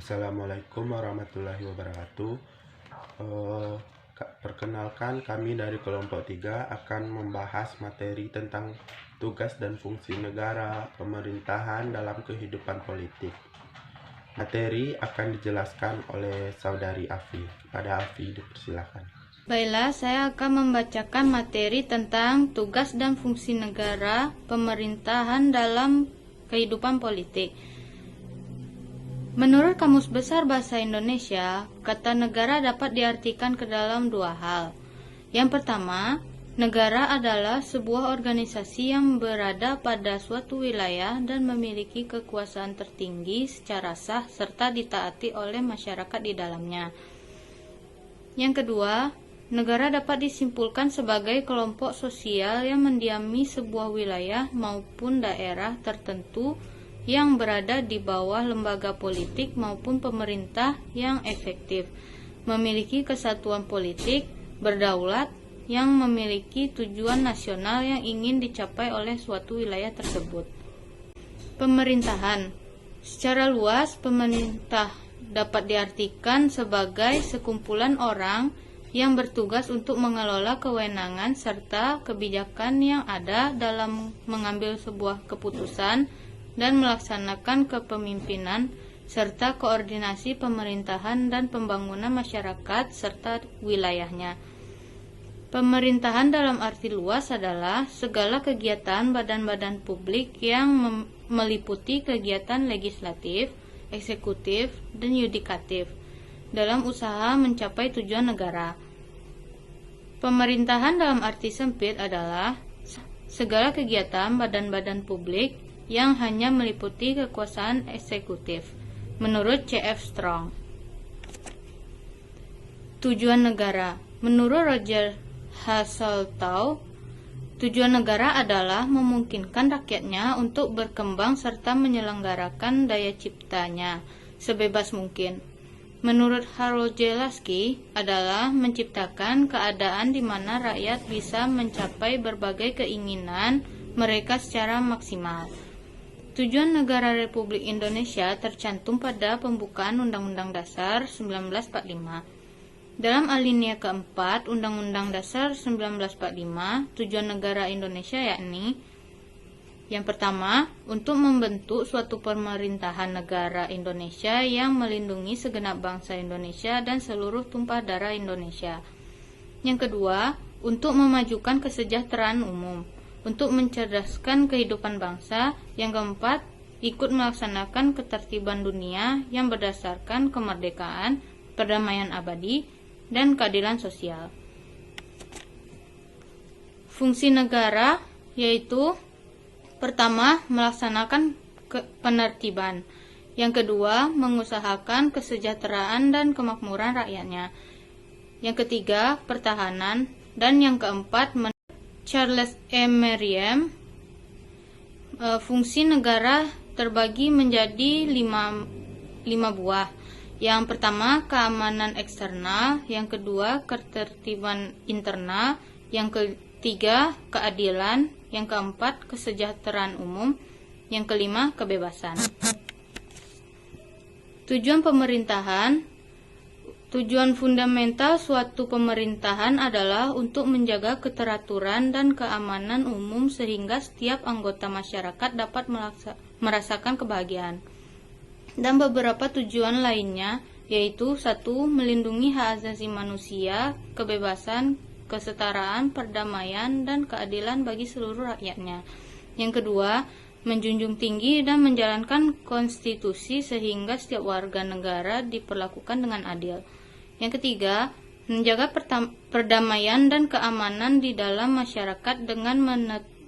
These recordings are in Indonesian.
Assalamualaikum warahmatullahi wabarakatuh. Perkenalkan, kami dari kelompok 3 akan membahas materi tentang tugas dan fungsi negara pemerintahan dalam kehidupan politik. Materi akan dijelaskan oleh saudari Afi. Pada Afi, dipersilakan. Baiklah, saya akan membacakan materi tentang tugas dan fungsi negara pemerintahan dalam kehidupan politik. Menurut Kamus Besar Bahasa Indonesia, kata negara dapat diartikan ke dalam dua hal. Yang pertama, negara adalah sebuah organisasi yang berada pada suatu wilayah dan memiliki kekuasaan tertinggi secara sah serta ditaati oleh masyarakat di dalamnya. Yang kedua, negara dapat disimpulkan sebagai kelompok sosial yang mendiami sebuah wilayah maupun daerah tertentu yang berada di bawah lembaga politik maupun pemerintah yang efektif, memiliki kesatuan politik, berdaulat, yang memiliki tujuan nasional yang ingin dicapai oleh suatu wilayah tersebut. Pemerintahan. Secara luas, pemerintah dapat diartikan sebagai sekumpulan orang yang bertugas untuk mengelola kewenangan serta kebijakan yang ada dalam mengambil sebuah keputusan dan melaksanakan kepemimpinan serta koordinasi pemerintahan dan pembangunan masyarakat serta wilayahnya. Pemerintahan dalam arti luas adalah segala kegiatan badan-badan publik yang meliputi kegiatan legislatif, eksekutif, dan yudikatif dalam usaha mencapai tujuan negara. Pemerintahan dalam arti sempit adalah segala kegiatan badan-badan publik yang hanya meliputi kekuasaan eksekutif, menurut C.F. Strong. Tujuan negara. Menurut Roger Hasseltau, tujuan negara adalah memungkinkan rakyatnya untuk berkembang serta menyelenggarakan daya ciptanya sebebas mungkin. Menurut Harold J. Lasky, adalah menciptakan keadaan di mana rakyat bisa mencapai berbagai keinginan mereka secara maksimal. Tujuan negara Republik Indonesia tercantum pada pembukaan Undang-Undang Dasar 1945. Dalam alinea keempat Undang-Undang Dasar 1945, tujuan negara Indonesia yakni: yang pertama, untuk membentuk suatu pemerintahan negara Indonesia yang melindungi segenap bangsa Indonesia dan seluruh tumpah darah Indonesia. Yang kedua, untuk memajukan kesejahteraan umum, untuk mencerdaskan kehidupan bangsa. Yang keempat, ikut melaksanakan ketertiban dunia yang berdasarkan kemerdekaan, perdamaian abadi, dan keadilan sosial. Fungsi negara yaitu: pertama, melaksanakan penertiban. Yang kedua, mengusahakan kesejahteraan dan kemakmuran rakyatnya. Yang ketiga, pertahanan. Dan yang keempat, Charles E. Merriam, fungsi negara terbagi menjadi lima buah. Yang pertama, keamanan eksternal. Yang kedua, ketertiban internal. Yang ketiga, keadilan. Yang keempat, kesejahteraan umum. Yang kelima, kebebasan. Tujuan pemerintahan. Tujuan fundamental suatu pemerintahan adalah untuk menjaga keteraturan dan keamanan umum sehingga setiap anggota masyarakat dapat merasakan kebahagiaan. Dan beberapa tujuan lainnya yaitu: 1. Melindungi hak asasi manusia, kebebasan, kesetaraan, perdamaian, dan keadilan bagi seluruh rakyatnya. Yang kedua, menjunjung tinggi dan menjalankan konstitusi sehingga setiap warga negara diperlakukan dengan adil. Yang ketiga, menjaga perdamaian dan keamanan di dalam masyarakat dengan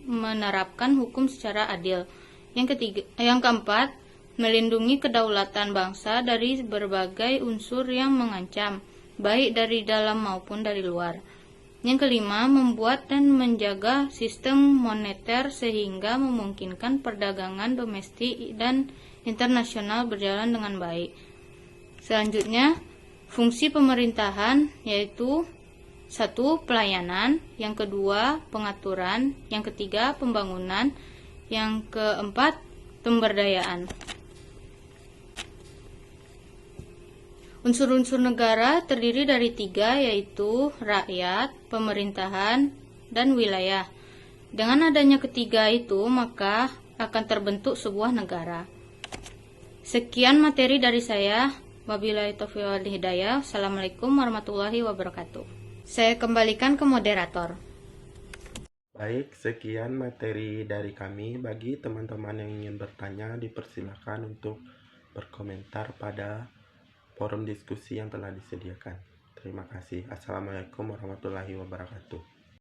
menerapkan hukum secara adil. Yang keempat, melindungi kedaulatan bangsa dari berbagai unsur yang mengancam, baik dari dalam maupun dari luar. Yang kelima, membuat dan menjaga sistem moneter sehingga memungkinkan perdagangan domestik dan internasional berjalan dengan baik. Selanjutnya, fungsi pemerintahan yaitu: 1. Pelayanan. Yang kedua, pengaturan. Yang ketiga, pembangunan. Yang keempat, pemberdayaan. Unsur-unsur negara terdiri dari 3, yaitu rakyat, pemerintahan, dan wilayah. Dengan adanya ketiga itu, maka akan terbentuk sebuah negara. Sekian materi dari saya. Wabillahi taufiq wal hidayah. Assalamualaikum warahmatullahi wabarakatuh. Saya kembalikan ke moderator. Baik, sekian materi dari kami. Bagi teman-teman yang ingin bertanya, dipersilakan untuk berkomentar pada forum diskusi yang telah disediakan. Terima kasih. Assalamualaikum warahmatullahi wabarakatuh.